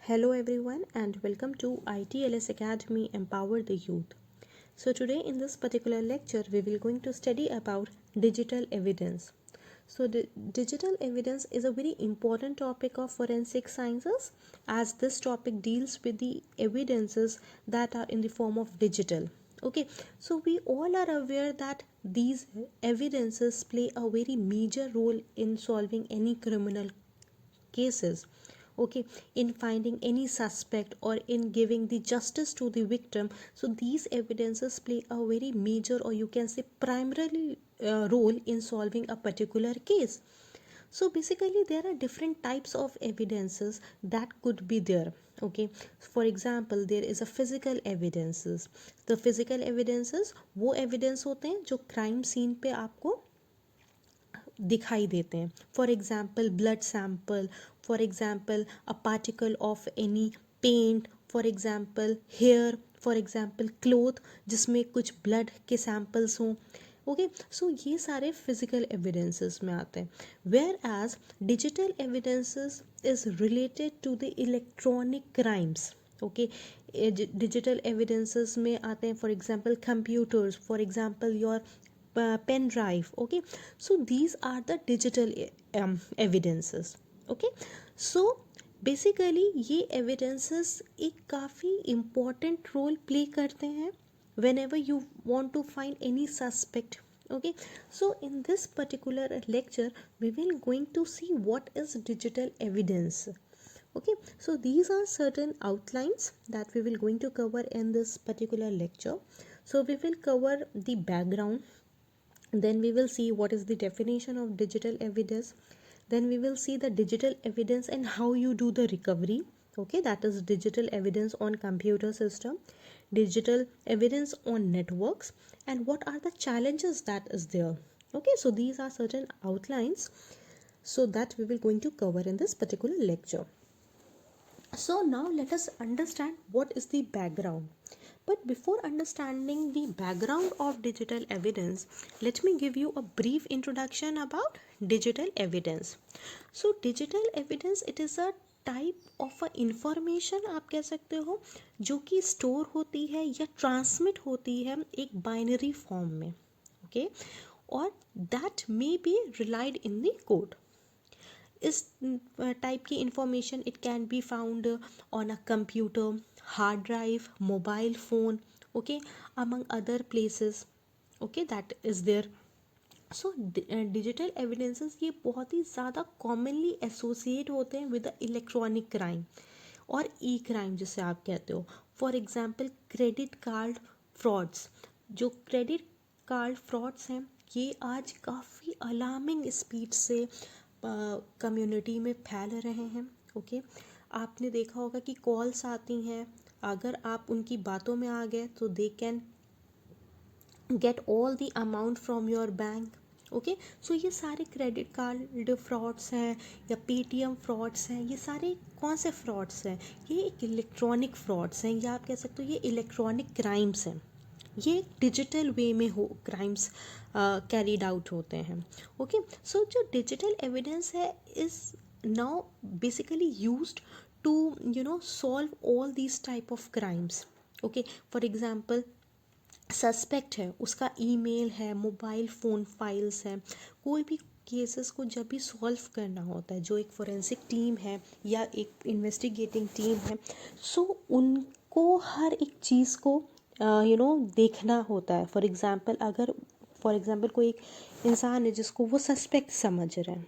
Hello everyone and welcome to ITLS Academy Empower the Youth. So today in this particular lecture we will going to study about digital evidence. So digital evidence is a very important topic of forensic sciences as this topic deals with the evidences that are in the form of digital. Okay, so we all are aware that these evidences play a very major role in solving any criminal cases, okay, in finding any suspect or in giving the justice to the victim. So these evidences play a very major, or you can say primarily role in solving a particular case. So basically there are different types of evidences that could be there. Okay, for example there is a physical evidences. The physical evidences वो evidence होते हैं जो crime scene पे आपको दिखाई देते हैं. For example blood sample, for example a particle of any paint, for example hair, for example cloth जिसमें कुछ ब्लड के सैम्पल्स हों. ओके, सो ये सारे फिजिकल एविडेंसेस में आते हैं. Where as digital evidences is related to the electronic crimes. Okay, digital evidences में आते हैं for example computers, for example your pen drive. Okay, so these are the digital evidences. Okay, so basically ये evidences एक काफ़ी important role play करते हैं whenever you want to find any suspect. Okay, so in this particular lecture we will going to see what is digital evidence. Okay, so these are certain outlines that we will going to cover in this particular lecture. So we will cover the background, then we will see what is the definition of digital evidence, then we will see the digital evidence and how you do the recovery. Okay, that is digital evidence on computer system, digital evidence on networks, and what are the challenges that is there. Okay, so these are certain outlines so that we will going to cover in this particular lecture. So now let us understand what is the background. But before understanding the background of digital evidence, let me give you a brief introduction about digital evidence. So digital evidence, it is a type of a information आप कह सकते हो जो कि store होती है या transmit होती है एक बाइनरी फॉर्म में. ओके, और that may be relied in the code. इस टाइप की information it can be found on a computer, hard drive, mobile phone, okay, among other places. Okay, that is there. So digital evidences ये बहुत ही ज़्यादा commonly associate होते हैं with the electronic crime और ई crime जिसे आप कहते हो. For example credit card frauds. जो क्रेडिट कार्ड फ्रॉड्स हैं ये आज काफ़ी अलार्मिंग स्पीड से कम्युनिटी में फैल रहे हैं. ओके, आपने देखा होगा कि कॉल्स आती हैं, अगर आप उनकी बातों में आ गए तो they can get all the amount from your bank. Okay, so ये सारे क्रेडिट कार्ड फ्रॉड्स हैं या पेटीएम फ्रॉड्स हैं, ये सारे कौन से फ्रॉड्स हैं? ये एक इलेक्ट्रॉनिक फ्रॉड्स हैं या आप कह सकते हो ये इलेक्ट्रॉनिक क्राइम्स हैं. ये डिजिटल वे में हो क्राइम्स कैरीड आउट होते हैं. ओके, सो जो डिजिटल एविडेंस है is now basically used to solve all these type of crimes. Okay, for example suspect है, उसका ईमेल है, मोबाइल फ़ोन फाइल्स हैं, कोई भी केसेस को जब भी सॉल्व करना होता है, जो एक फोरेंसिक टीम है या एक इन्वेस्टिगेटिंग टीम है, सो उनको हर एक चीज़ को देखना होता है. फॉर एग्ज़ाम्पल कोई एक इंसान है जिसको वो सस्पेक्ट समझ रहे हैं.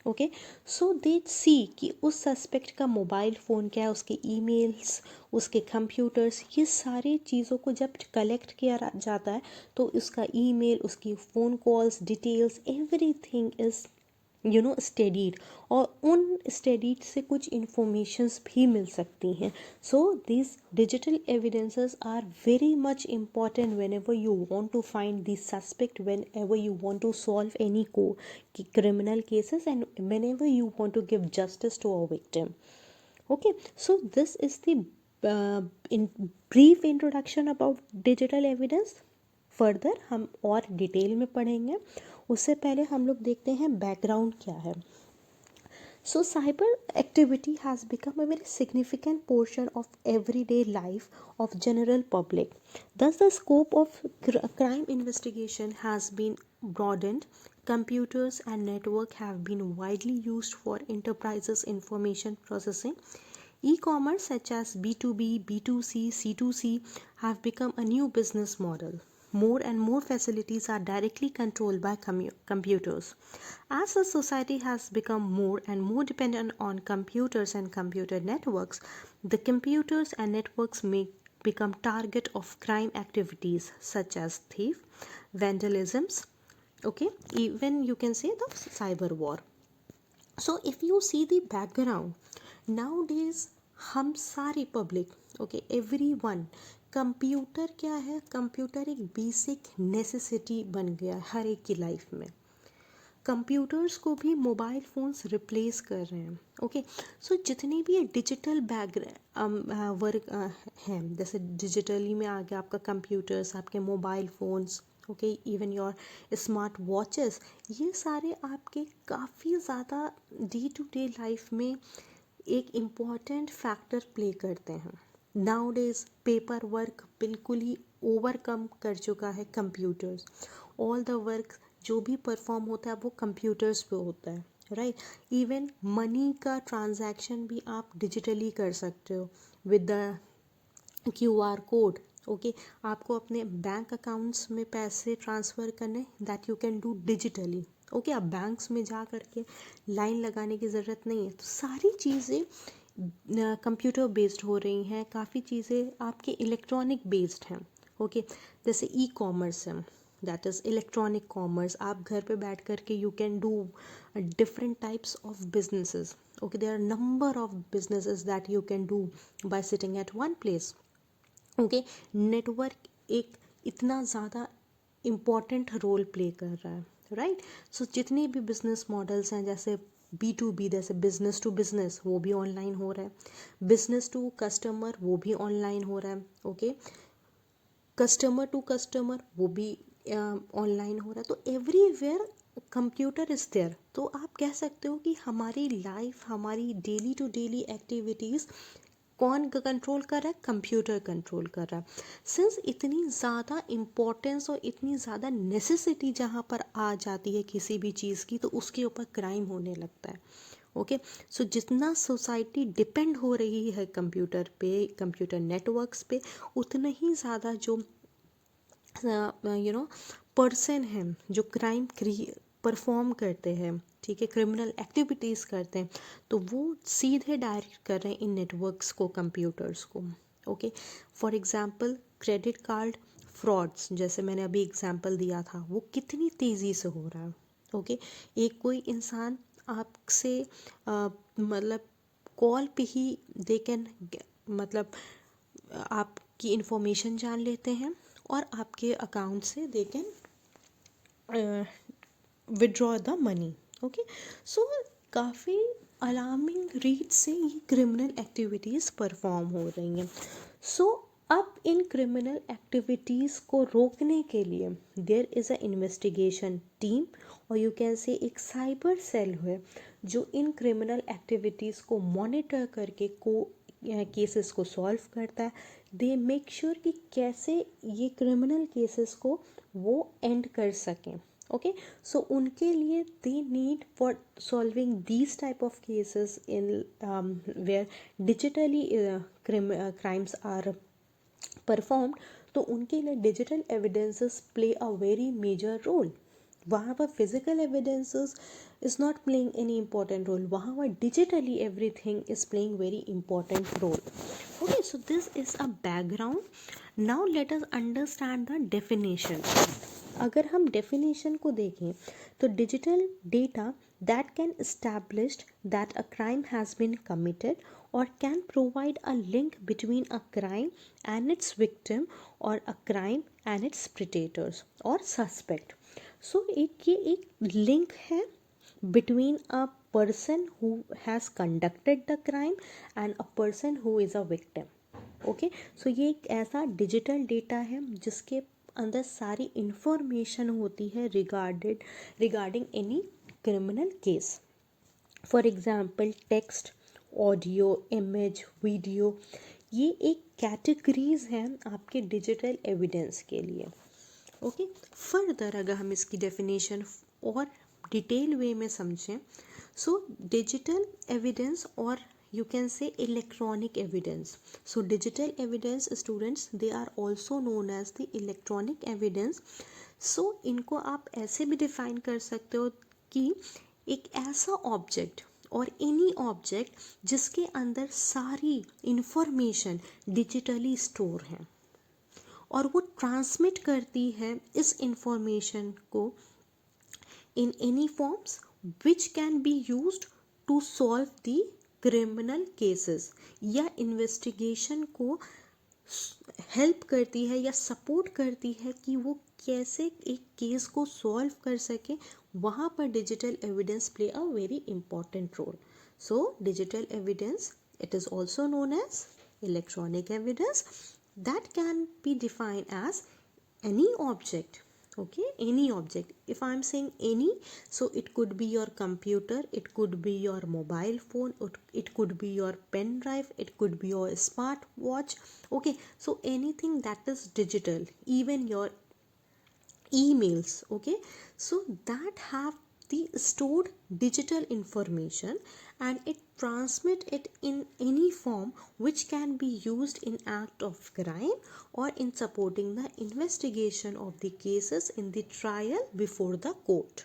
ओके, सो दे सी कि उस सस्पेक्ट का मोबाइल फ़ोन क्या है, उसके ईमेल्स, उसके कंप्यूटर्स, ये सारी चीज़ों को जब कलेक्ट किया जाता है तो उसका ईमेल, उसकी phone calls details, everything is studied, और उन स्टडीड से कुछ इंफॉर्मेशंस भी मिल सकती हैं. So this digital evidences are very much important whenever you want to find the suspect, whenever you want to solve any criminal cases, and whenever you want to give justice to a victim. Okay, so this is the in brief introduction about digital evidence. Further हम और detail में पढ़ेंगे. उससे पहले हम लोग देखते हैं बैकग्राउंड क्या है. So, cyber activity has become a very significant portion of everyday life of general public. Thus, the scope of crime investigation has been broadened. Computers and network have been widely used for enterprises information processing. E-commerce such as B2B, B2C, C2C have become a new business model. More and more facilities are directly controlled by computers. As the society has become more and more dependent on computers and computer networks, the computers and networks may become target of crime activities such as theft, vandalisms, okay, even you can say the cyber war. So if you see the background, nowadays हम सारी public, okay, every one, computer क्या है, computer एक basic necessity बन गया है हर एक की लाइफ में. कंप्यूटर्स को भी मोबाइल फ़ोन्स रिप्लेस कर रहे हैं. ओके, सो जितनी भी डिजिटल वर्क हैं, जैसे डिजिटली में आ गया आपका कंप्यूटर्स, आपके mobile phones, okay, even your smart watches, ये सारे आपके काफ़ी ज़्यादा डे टू डे लाइफ में एक इम्पॉर्टेंट फैक्टर प्ले करते हैं. नाउडेज पेपर वर्क बिल्कुल ही ओवरकम कर चुका है कंप्यूटर्स. ऑल द वर्क जो भी परफॉर्म होता है वो कंप्यूटर्स पे होता है, राइट. इवन मनी का ट्रांजैक्शन भी आप डिजिटली कर सकते हो with the QR code. Okay, आपको अपने बैंक अकाउंट्स में पैसे ट्रांसफ़र करने, that you can do digitally. Okay, आप बैंक्स में जा करके लाइन लगाने की ज़रूरत नहीं है. तो सारी चीज़ें कंप्यूटर बेस्ड हो रही हैं. काफ़ी चीज़ें आपके इलेक्ट्रॉनिक बेस्ड हैं. ओके, जैसे ई-कॉमर्स है, दैट इज़ इलेक्ट्रॉनिक कॉमर्स. आप घर पे बैठ कर के you can do different types of businesses. Okay, there are number of businesses that you can do by sitting at one place. Okay, network एक इतना ज़्यादा इम्पॉर्टेंट रोल प्ले कर रहा है, राइट. सो जितने भी बिजनेस मॉडल्स हैं, जैसे B2B, जैसे बिजनेस टू बिजनेस, वो भी ऑनलाइन हो रहा है. बिजनेस टू कस्टमर, वो भी ऑनलाइन हो रहा है. ओके, कस्टमर टू कस्टमर, वो भी ऑनलाइन हो रहा है. तो एवरीवेयर कंप्यूटर इज़ देयर. तो आप कह सकते हो कि हमारी लाइफ, हमारी डेली टू डेली एक्टिविटीज़ कौन कंट्रोल कर रहा है, कंप्यूटर कंट्रोल कर रहा है. सिंस इतनी ज़्यादा इम्पोर्टेंस और इतनी ज़्यादा नेसेसिटी जहाँ पर आ जाती है किसी भी चीज़ की, तो उसके ऊपर क्राइम होने लगता है. ओके, सो जितना सोसाइटी डिपेंड हो रही है कंप्यूटर पे, कंप्यूटर नेटवर्क्स पे, उतना ही ज़्यादा जो पर्सन हैं जो क्राइम परफॉर्म करते हैं, ठीक है, क्रिमिनल एक्टिविटीज़ करते हैं, तो वो सीधे डायरेक्ट कर रहे हैं इन नेटवर्क्स को, कंप्यूटर्स को. Okay, for example credit card frauds, जैसे मैंने अभी एग्जांपल दिया था, वो कितनी तेज़ी से हो रहा है. ओके, एक कोई इंसान आपसे मतलब कॉल पे ही दे कैन, मतलब आपकी इंफॉर्मेशन जान लेते हैं और आपके अकाउंट से they can withdraw the money. Okay, so काफ़ी अलार्मिंग रेट से ये क्रिमिनल एक्टिविटीज़ परफॉर्म हो रही हैं. सो अब इन क्रिमिनल एक्टिविटीज़ को रोकने के लिए there is a investigation team, और यू कैन से एक साइबर सेल है जो इन क्रिमिनल एक्टिविटीज़ को मॉनिटर करके केसेस को सॉल्व करता है. दे मेक श्योर कि कैसे ये क्रिमिनल केसेस को वो एंड कर सकें. ओके, सो उनके लिए they need for solving these type of cases in where digitally crimes are performed, तो उनके लिए digital evidences play a very major role. वहाँ पर physical evidences is not playing any important role. वहाँ पर digitally everything is playing very important role. Okay, so this is a background. Now let us understand the definition. अगर हम definition को देखें तो digital data that can establish that a crime has been committed or can provide a link between a crime and its victim or a crime and its predators or suspect. So ये एक link है between a person who has conducted the crime and a person who is a victim. Okay, so ये एक ऐसा digital data है जिसके अंदर सारी इंफॉर्मेशन होती है regarding any criminal case. For example text, audio, image, video, ये एक कैटेगरीज हैं आपके डिजिटल एविडेंस के लिए। ओके, फर्दर अगर हम इसकी डेफिनेशन और डिटेल वे में समझें, सो डिजिटल एविडेंस और you can say electronic evidence. So digital evidence students, they are also known as the electronic evidence. So इनको आप ऐसे भी डिफाइन कर सकते हो कि एक ऐसा ऑब्जेक्ट और एनी ऑब्जेक्ट जिसके अंदर सारी इंफॉर्मेशन डिजिटली स्टोर है और वो ट्रांसमिट करती है इस इंफॉर्मेशन को in any forms which can be used to solve the criminal cases, या इन्वेस्टिगेशन को हेल्प करती है या सपोर्ट करती है कि वो कैसे एक केस को सॉल्व कर सके, वहाँ पर digital evidence play a very important role. So digital evidence, it is also known as electronic evidence, that can be defined as any object. Okay, any object. If I'm saying any, so it could be your computer, it could be your mobile phone, it could be your pen drive, it could be your smart watch. Okay, so anything that is digital, even your emails. Okay, so that have the stored digital information and it transmit it in any form which can be used in act of crime or in supporting the investigation of the cases in the trial before the court.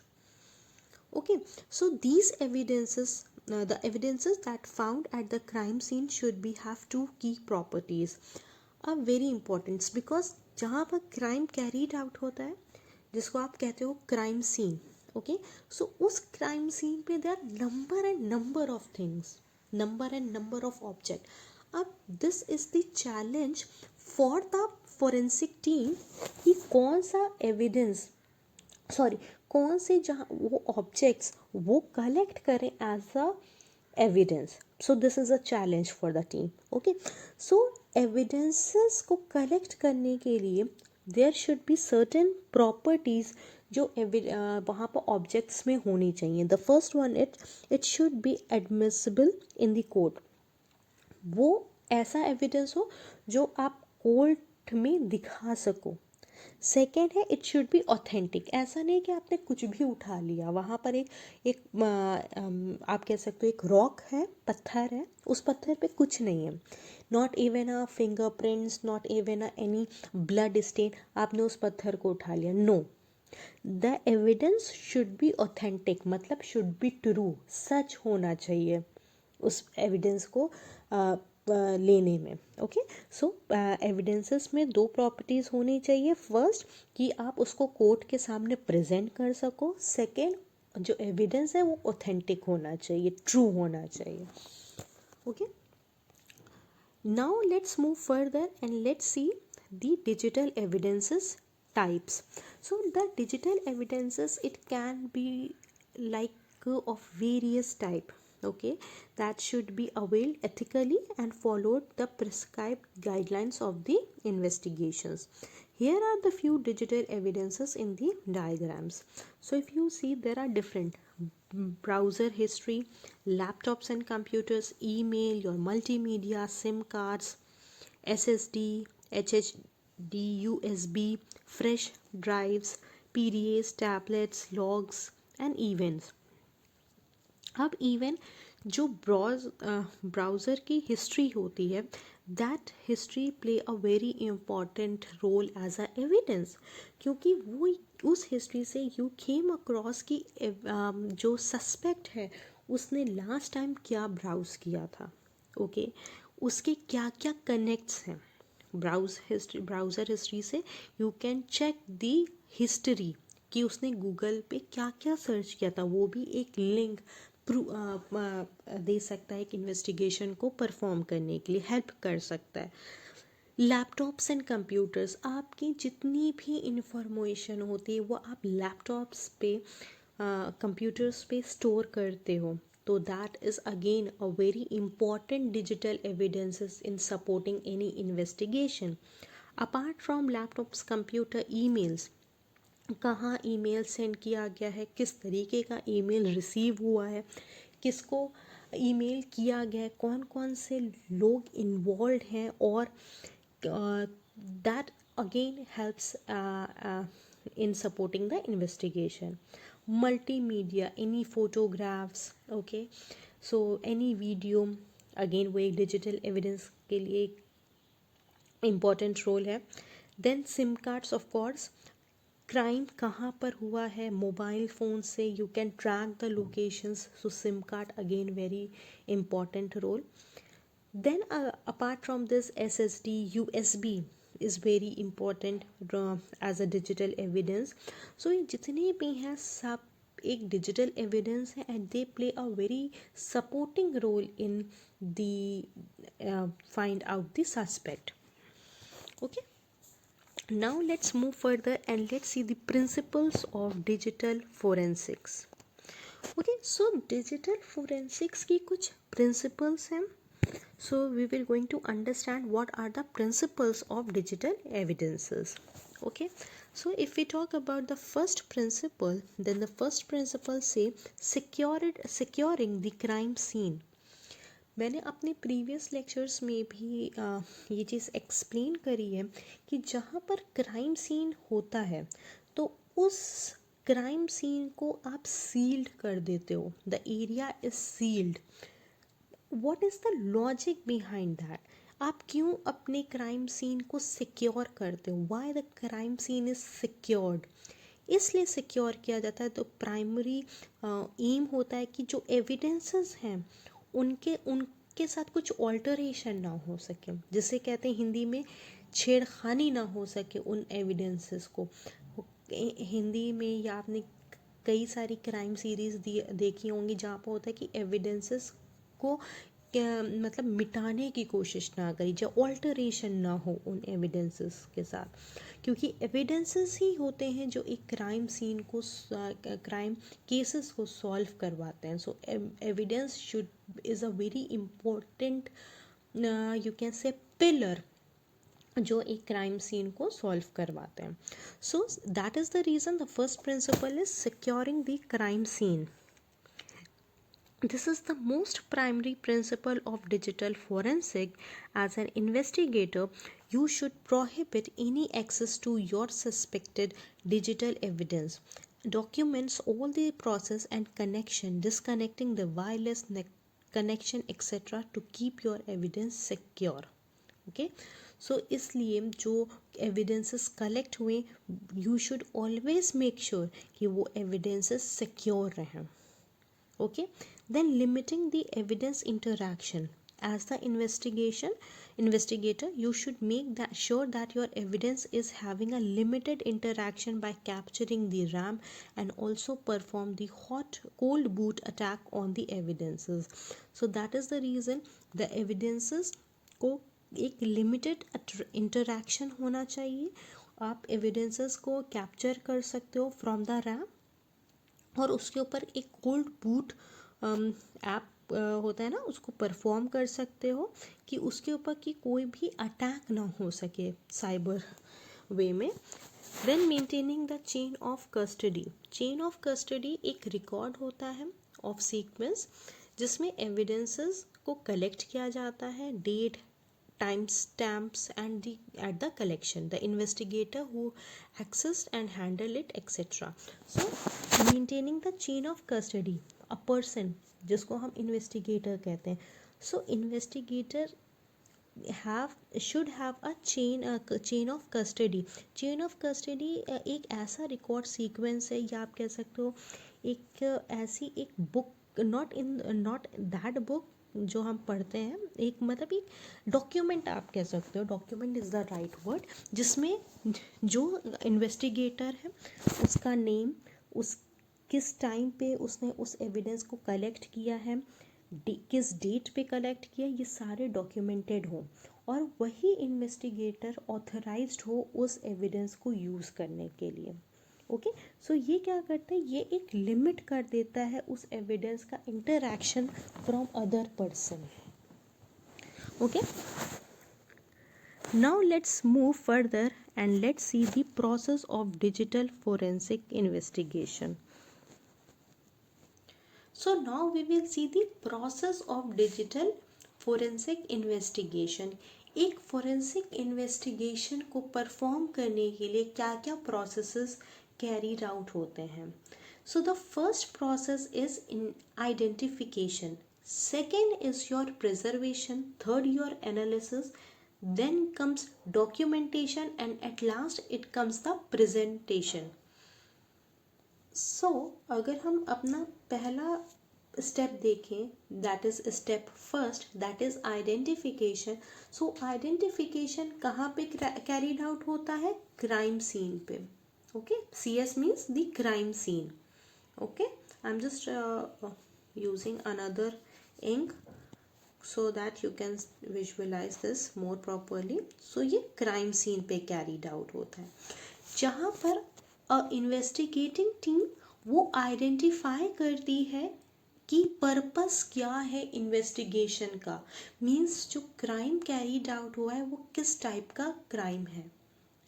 Okay, so these evidences, the evidences that found at the crime scene should be have two key properties are very important, because जहाँ पर crime carried out होता है, जिसको आप कहते हो crime scene, okay, so उस crime scene पे there number and number of things, number and number of object. अब this is the challenge for the forensic team कि कौन सा एविडेंस, सॉरी, कौन से जहाँ वो ऑब्जेक्ट्स वो कलेक्ट करें as a evidence. So this is a challenge for the team. Okay, so evidences को कलेक्ट करने के लिए there should be certain properties जो वहाँ पर ऑब्जेक्ट्स में होनी चाहिए. The first one, it should be admissible in the court. वो ऐसा एविडेंस हो जो आप कोर्ट में दिखा सको. सेकेंड है, इट शुड बी ऑथेंटिक. ऐसा नहीं कि आपने कुछ भी उठा लिया, वहाँ पर एक आप कह सकते हो एक रॉक है, पत्थर है, उस पत्थर पे कुछ नहीं है, not even a fingerprints, not even a any blood stain, आपने उस पत्थर को उठा लिया. No, the evidence should be authentic, मतलब शुड बी ट्रू, सच होना चाहिए उस एविडेंस को लेने में. ओके, सो एविडेंसेस में दो प्रॉपर्टीज़ होनी चाहिए. फर्स्ट, कि आप उसको कोर्ट के सामने प्रेजेंट कर सको. सेकेंड, जो एविडेंस है वो ऑथेंटिक होना चाहिए, ट्रू होना चाहिए. Okay, now let's move further and let's see the digital evidences types. So the digital evidences, it can be like of various type, okay, that should be availed ethically and followed the prescribed guidelines of the investigations. Here are the few digital evidences in the diagrams. So if you see, there are different browser history, laptops and computers, email, your multimedia, SIM cards, SSD, HDD, USB, fresh drives, PDAs, tablets, logs and events. अब even जो browser की history होती है, that history play a very important role as a evidence, क्योंकि वो उस history से you came across कि जो सस्पेक्ट है उसने लास्ट टाइम क्या ब्राउज़ किया था. ओके, उसके क्या क्या कनेक्ट्स हैं. ब्राउज़र हिस्ट्री से you can check the history कि उसने गूगल पे क्या क्या सर्च किया था, वो भी एक लिंक दे सकता है, एक इन्वेस्टिगेशन को परफॉर्म करने के लिए हेल्प कर सकता है. लैपटॉप्स एंड कंप्यूटर्स, आपकी जितनी भी इंफॉर्मेशन होती है वो आप लैपटॉप्स पे, कंप्यूटर्स पे स्टोर करते हो, तो that is again a very important digital evidences in supporting any investigation. Apart from laptops, computer, emails, कहाँ ईमेल सेंड किया गया है, किस तरीके का ईमेल रिसीव हुआ है, किसको ईमेल किया गया, कौन कौन से लोग इन्वॉल्व हैं, और that again helps in supporting the investigation. Multimedia, any photographs, okay, so any video, again वो एक डिजिटल एविडेंस के लिए एक इम्पॉर्टेंट रोल है. Then SIM cards, of course crime कहाँ पर हुआ है, मोबाइल फ़ोन से you can track the locations, so SIM card again very important role. Then apart from this, SSD, USB is very important as a digital evidence. So ये जितने भी हैं सब एक डिजिटल एविडेंस है, and they play a very supporting role in the find out the suspect. Okay, now let's move further and let's see the principles of digital forensics. Okay, so digital forensics की कुछ principles हैं. So we will going to understand what are the principles of digital evidences. Okay, so if we talk about the first principle, then the first principle say securing the crime scene. मैंने अपने previous lectures में भी ये चीज़ explain करी है कि जहाँ पर क्राइम सीन होता है तो उस क्राइम सीन को आप सील्ड कर देते हो. The area is sealed. What is the logic behind that? आप क्यों अपने क्राइम सीन को सिक्योर करते हो? Why the crime scene is secured? इसलिए सिक्योर किया जाता है. तो प्राइमरी एम होता है कि जो एविडेंसेस हैं उनके साथ कुछ ऑल्टरेशन ना हो सके, जिसे कहते हैं हिंदी में छेड़खानी ना हो सके उन एविडेंसेस को. हिंदी में या आपने कई सारी क्राइम सीरीज़ देखी होंगी जहाँ पर होता है कि एविडेंसेस को मतलब मिटाने की कोशिश ना करी जाए, ऑल्टरेशन ना हो उन एविडेंसेस के साथ, क्योंकि एविडेंसेस ही होते हैं जो एक क्राइम सीन को क्राइम केसेस को सॉल्व करवाते हैं. So evidence is a very important you can say pillar जो एक क्राइम सीन को सॉल्व करवाते हैं. So that is the reason the first principle is securing the crime scene. This is the most primary principle of digital forensic. As an investigator, you should prohibit any access to your suspected digital evidence. Documents all the process and connection, disconnecting the wireless connection, etc. to keep your evidence secure. Okay, so इसलिए जो evidences collect हुए, you should always make sure कि वो evidences secure रहें. Okay, then limiting the evidence interaction. As the investigator, you should make sure that your evidence is having a limited interaction by capturing the RAM, and also perform the cold boot attack on the evidences. So that is the reason the evidences को एक limited interaction होना चाहिए. आप evidences को capture कर सकते हो from the RAM, और उसके ऊपर एक कोल्ड बूट ऐप होता है ना, उसको परफॉर्म कर सकते हो कि उसके ऊपर की कोई भी अटैक ना हो सके साइबर वे में. Then maintaining the chain of custody. Chain of custody एक रिकॉर्ड होता है ऑफ सीक्वेंस जिसमें एविडेंसेस को कलेक्ट किया जाता है, date, time stamps, and at the collection, the investigator who accessed and handle it, etc. So maintaining the chain of custody, a person जिसको हम investigator कहते हैं, so investigator should have a chain of custody. chain of custody एक ऐसा record sequence है, या आप कह सकते हो एक ऐसी एक बुक, नॉट दैट बुक जो हम पढ़ते हैं, एक मतलब एक डॉक्यूमेंट आप कह सकते हो, document is the right word, जिसमें जो इन्वेस्टिगेटर है उसका नेम, उस किस टाइम पे उसने उस एविडेंस को कलेक्ट किया है, किस डेट पे कलेक्ट किया, ये सारे डॉक्यूमेंटेड हो, और वही इन्वेस्टिगेटर ऑथराइज्ड हो उस एविडेंस को यूज़ करने के लिए. ओके, सो ये क्या करता है, ये एक लिमिट कर देता है उस एविडेंस का interaction from other person. Okay, now let's move further and let's see the process of digital forensic investigation. So now we will see the process of digital forensic investigation. एक forensic investigation को perform करने के लिए क्या क्या processes carried out होते हैं. So the first process is in identification, second is your preservation, third your analysis, then comes documentation, and at last it comes the presentation. So अगर हम अपना पहला स्टेप देखें, that is step first, that is identification. So identification कहाँ पे carried out होता है? Crime scene पे. Okay, CS means the crime scene. Okay, I am just using another ink so that you can visualize this more properly. So ये crime scene पे carried out होता है, जहाँ पर इन्वेस्टिगेटिंग टीम वो आइडेंटिफाई करती है कि पर्पस क्या है इन्वेस्टिगेशन का. मीन्स जो क्राइम कैरीड आउट हुआ है वो किस टाइप का क्राइम है.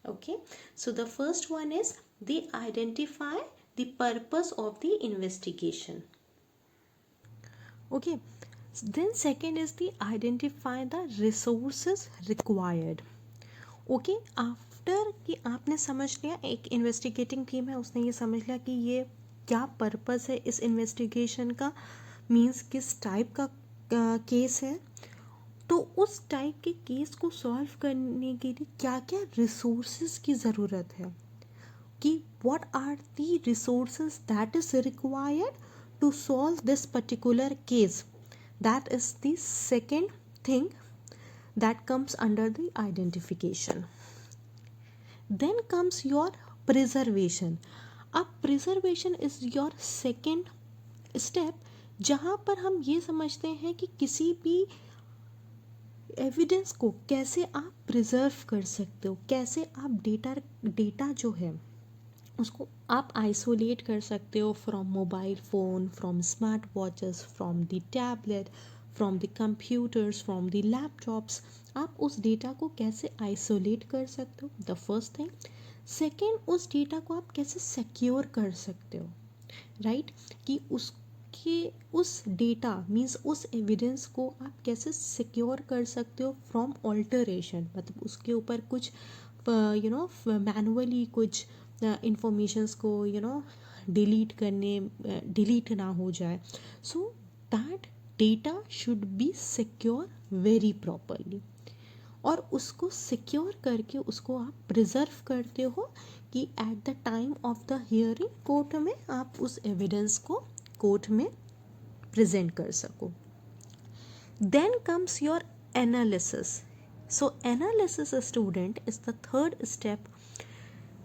Okay, so the first one is they identify the purpose of the investigation. Okay, then second is the identify the resources required. Okay, after कि आपने समझ लिया, एक इन्वेस्टिगेटिंग टीम है, उसने ये समझ लिया कि ये क्या पर्पस है इस इन्वेस्टिगेशन का, मीन्स किस टाइप का केस है, तो उस टाइप के केस को सॉल्व करने के लिए क्या क्या रिसोर्सेज की ज़रूरत है, कि what are the resources that is required to solve this particular case. That is the second thing that comes under the identification. Then comes your preservation. अब preservation is your second step, जहाँ पर हम ये समझते हैं कि किसी भी एविडेंस को कैसे आप प्रिजर्व कर सकते हो, कैसे आप डेटा जो है उसको आप आइसोलेट कर सकते हो from mobile phone, from smart watches, from the tablet, from the computers, from the laptops. आप उस डेटा को कैसे आइसोलेट कर सकते हो, द फर्स्ट थिंग. सेकेंड, उस डेटा को आप कैसे सिक्योर कर सकते हो, राइट, कि उस डेटा मीन्स उस एविडेंस को आप कैसे सिक्योर कर सकते हो फ्रॉम ऑल्टरेशन. मतलब उसके ऊपर कुछ मैनुअली कुछ इंफॉर्मेशंस को डिलीट ना हो जाए. So that data should be secure very properly, और उसको सिक्योर करके उसको आप प्रिजर्व करते हो कि at the time of the hearing court में आप उस एविडेंस को कोर्ट में प्रेजेंट कर सको. Then comes your analysis. So analysis student is the third step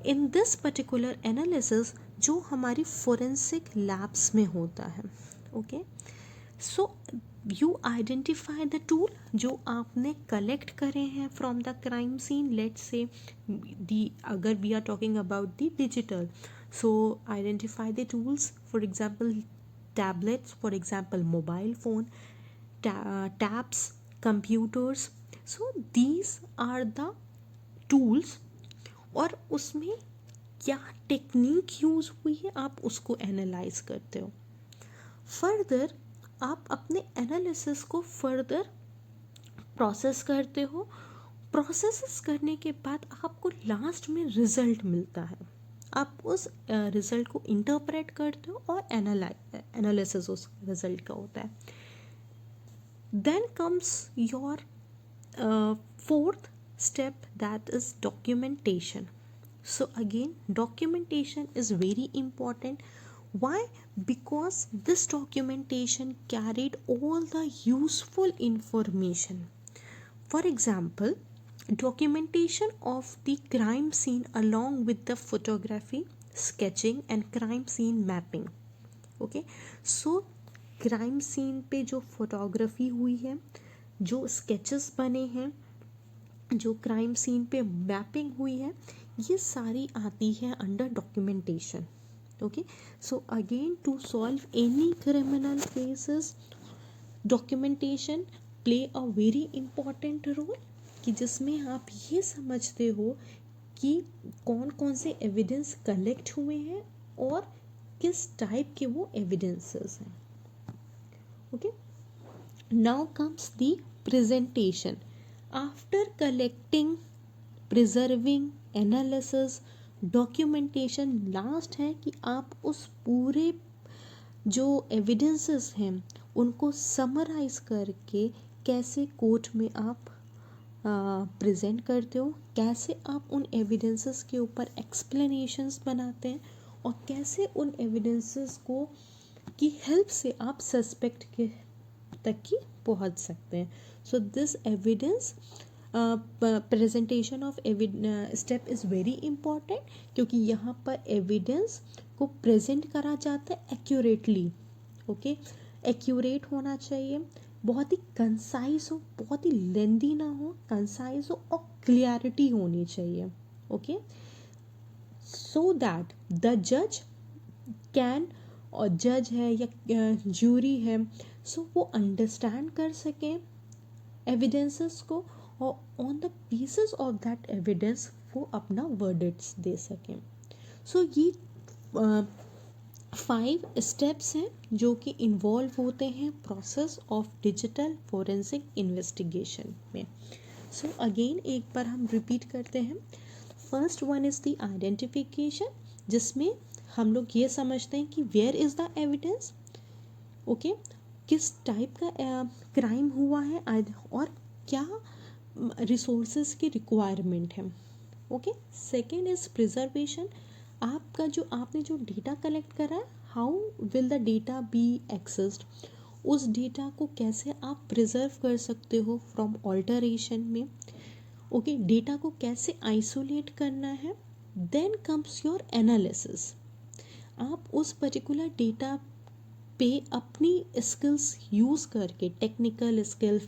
in this particular analysis, जो हमारी फोरेंसिक लैब्स में होता है. Okay, so you identify the tool जो आपने कलेक्ट करे हैं from the crime scene. Let's say अगर we are talking about the digital, so identify the tools, for example tablets, for example mobile phone, tabs, computers. So these are the tools, और उसमें क्या technique use हुई है आप उसको analyse करते हो. फर्दर आप अपने एनालिसिस को फर्दर प्रोसेस करते हो. प्रोसेस करने के बाद आपको लास्ट में रिजल्ट मिलता है. आप उस रिजल्ट को इंटरप्रेट करते हो और एनालिसिस उस रिजल्ट का होता है. Then comes your fourth step, that is documentation. So again, documentation is very important. Why? Because this documentation carried all the useful information. For example, documentation of the crime scene along with the photography, sketching and crime scene mapping. Okay, so crime scene पे जो photography हुई है, जो sketches बने हैं, जो crime scene पे mapping हुई है, ये सारी आती है under documentation. Okay, so again to solve any criminal cases, documentation play a very important role, कि जिसमें आप ये समझते हो कि कौन कौन से एविडेंस कलेक्ट हुए हैं और किस टाइप के वो एविडेंसेस हैं. Okay, now comes the presentation. After collecting, preserving, analysis, documentation, last है कि आप उस पूरे जो एविडेंसेस हैं उनको समराइज करके कैसे कोर्ट में आप प्रेजेंट करते हो, कैसे आप उन एविडेंसेस के ऊपर एक्सप्लेनेशंस बनाते हैं और कैसे उन एविडेंसेस को की हेल्प से आप सस्पेक्ट के तक की पहुंच सकते हैं. So this evidence presentation of step is very important, क्योंकि यहाँ पर एविडेंस को प्रेजेंट करा जाता है एक्यूरेटली. ओके, एक्यूरेट होना चाहिए, बहुत ही कंसाइज हो, बहुत ही लेंदी ना हो, कंसाइज हो और क्लियरिटी होनी चाहिए. ओके, सो दैट द जज कैन, और जज है या ज्यूरी है, सो वो अंडरस्टैंड कर सकें एविडेंसेस को और on the basis of that evidence वो अपना वर्डिक्ट्स दे सकें. सो ये 5 स्टेप्स हैं जो कि इन्वॉल्व होते हैं process of digital forensic investigation में. सो अगेन एक बार हम रिपीट करते हैं. First one is the identification, जिसमें हम लोग ये समझते हैं कि where is the evidence. Okay, किस टाइप का क्राइम हुआ है और क्या रिसोर्सेज की रिक्वायरमेंट है. Okay, second is preservation. आपका जो आपने जो डेटा कलेक्ट करा है, how will the data be accessed, उस डेटा को कैसे आप प्रिजर्व कर सकते हो फ्रॉम ऑल्टरेशन में. ओके, डेटा को कैसे आइसोलेट करना है. Then comes your analysis. आप उस पर्टिकुलर डेटा पे अपनी स्किल्स यूज़ करके, टेक्निकल स्किल,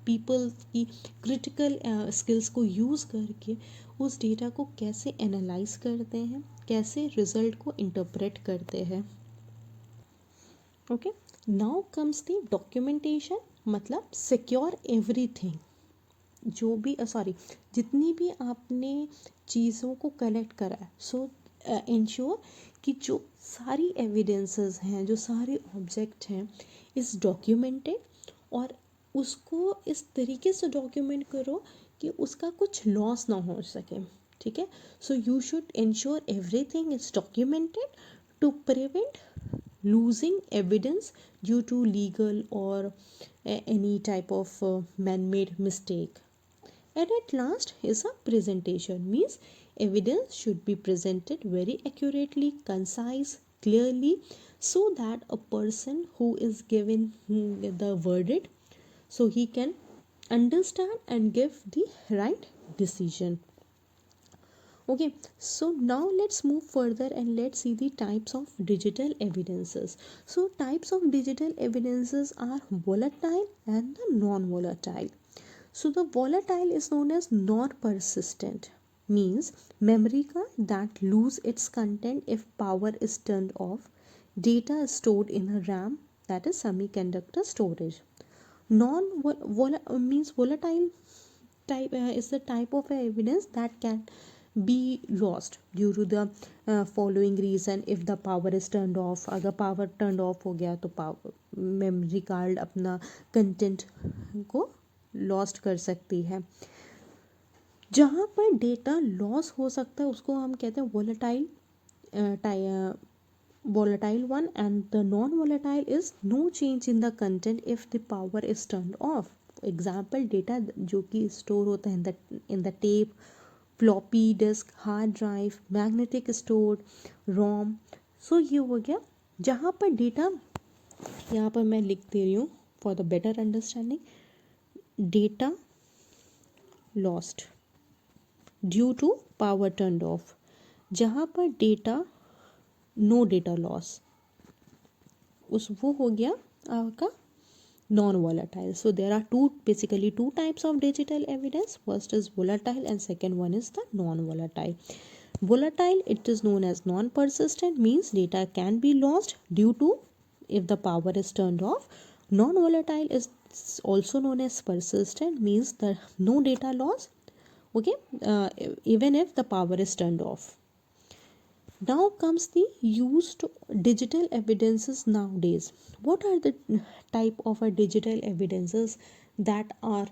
पीपल की क्रिटिकल स्किल्स को यूज़ करके उस डेटा को कैसे एनालाइज करते हैं, कैसे रिजल्ट को इंटरप्रेट करते हैं. Okay, now comes the documentation, मतलब सिक्योर एवरीथिंग. जो भी जितनी भी आपने चीज़ों को कलेक्ट करा है, सो इंश्योर कि जो सारी एविडेंसेस हैं, जो सारे ऑब्जेक्ट हैं, इस डॉक्यूमेंटेड, और उसको इस तरीके से डॉक्यूमेंट करो कि उसका कुछ लॉस ना हो सके. ठीक है, so you should ensure everything is documented to prevent losing evidence due to legal or any type of man-made mistake. And at last is a presentation, means evidence should be presented very accurately, concise, clearly, so that a person who is given the verdict, so he can understand and give the right decision. Okay, so now let's move further and let's see the types of digital evidences. So types of digital evidences are volatile and the non-volatile. So the volatile is known as non-persistent, means memory card that lose its content if power is turned off. Data is stored in a RAM, that is semiconductor storage. Means volatile type is the type of evidence that can be lost due to the following reason. If the power is turned off, अगर power turned off हो गया तो memory card अपना content को lost कर सकती है. जहाँ पर डेटा लॉस हो सकता है उसको हम कहते हैं volatile one, and the non volatile is no change in the content if the power is turned off. Example, data जो कि स्टोर होता है in the tape, floppy disk, hard drive, magnetic store, ROM. So ये हो गया जहाँ पर data, यहाँ पर मैं लिख दे रही हूँ for the better understanding. data lost due to power turned off. जहाँ पर डेटा नो डेटा लॉस, उस वो हो गया आपका non volatile. So there are basically two types of digital evidence. First is volatile and second one is the non volatile. Volatile, it is known as non persistent, means data can be lost due to if the power is turned off. Non volatile is also known as persistent, means the no data loss, okay, even if the power is turned off. Now comes the used digital evidences nowadays. What are the type of digital evidences that are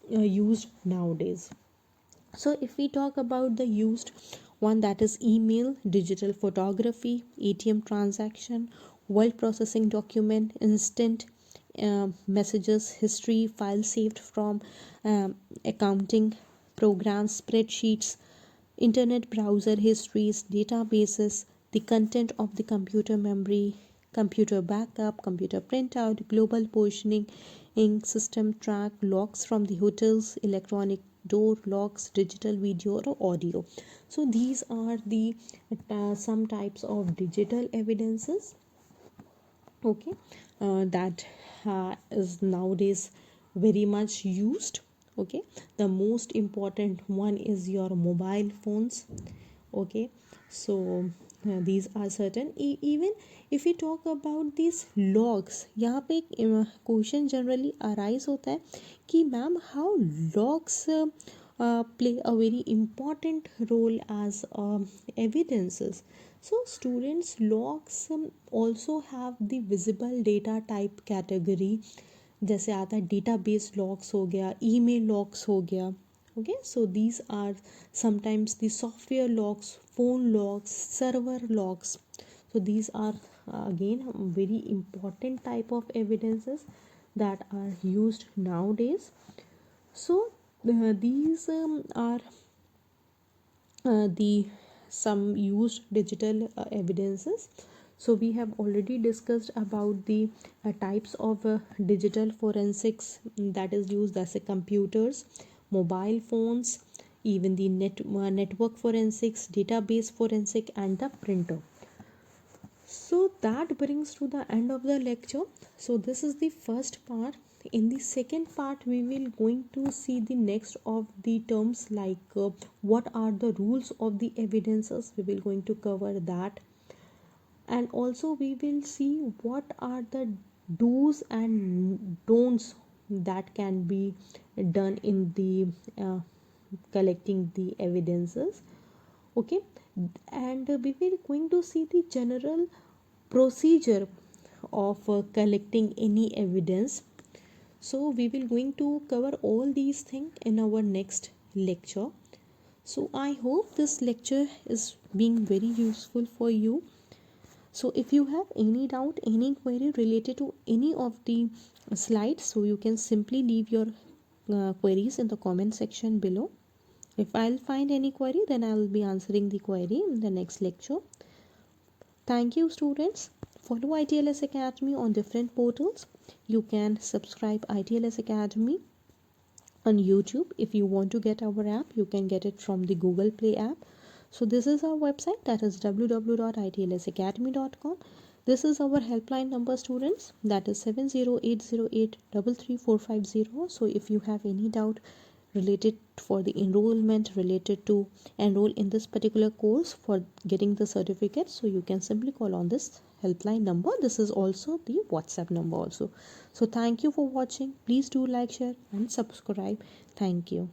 used nowadays? So if we talk about the used one, that is email, digital photography, ATM transaction, word processing document, instant messages, history, files saved from accounting programs, spreadsheets, internet browser histories, databases, the content of the computer memory, computer backup, computer printout, global positioning, ink system track, logs from the hotels, electronic door locks, digital video or audio. So these are the some types of digital evidences, okay, that is nowadays very much used. Okay, the most important one is your mobile phones. Okay, so these are certain even if we talk about these logs, यहाँ पे एक question generally arise होता है कि ma'am how logs play a very important role as evidences. So students logs also have the visible data type category, जैसे आता है database logs हो गया, email logs हो गया. Okay, so these are sometimes the software logs, phone logs, server logs. So these are again very important type of evidences that are used nowadays. So these are the some used digital evidences. So we have already discussed about the types of digital forensics that is used, as a computers, mobile phones, even the network forensics, database forensic, and the printer. So that brings to the end of the lecture. So this is the first part. In the second part we will going to see the next of the terms, like what are the rules of the evidences. We will going to cover that, and also we will see what are the do's and don'ts that can be done in the collecting the evidences. Okay, and we will going to see the general procedure of collecting any evidence. So we will going to cover all these things in our next lecture. So I hope this lecture is being very useful for you. So if you have any doubt, any query related to any of the slides, so you can simply leave your queries in the comment section below. If I'll find any query, then I will be answering the query in the next lecture. Thank you, students. Follow ITLS Academy on different portals. You can subscribe ITLS Academy on YouTube. If you want to get our app, you can get it from the Google Play app. So this is our website, that is www.itlsacademy.com. This is our helpline number, students, that is 7080833450. So if you have any doubt related for the enrollment, related to enroll in this particular course for getting the certificate, so you can simply call on this helpline number. This is also the WhatsApp number also. So thank you for watching. Please do like, share and subscribe. Thank you.